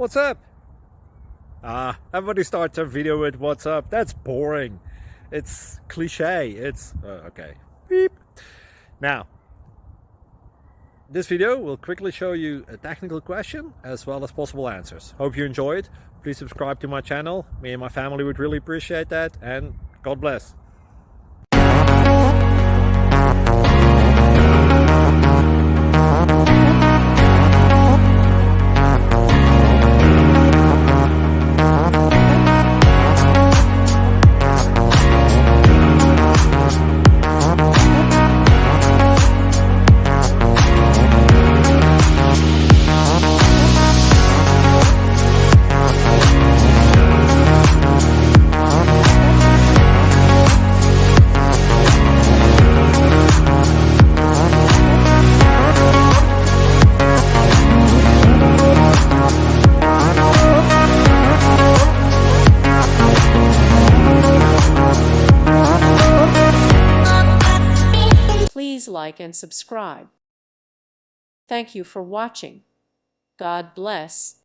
What's up? Everybody starts their video with what's up. That's boring. It's cliche. It's okay. Beep. Now, this video will quickly show you a technical question as well as possible answers. Hope you enjoy it. Please subscribe to my channel. Me and my family would really appreciate that, and God bless. Please like and subscribe. Thank you for watching. God bless.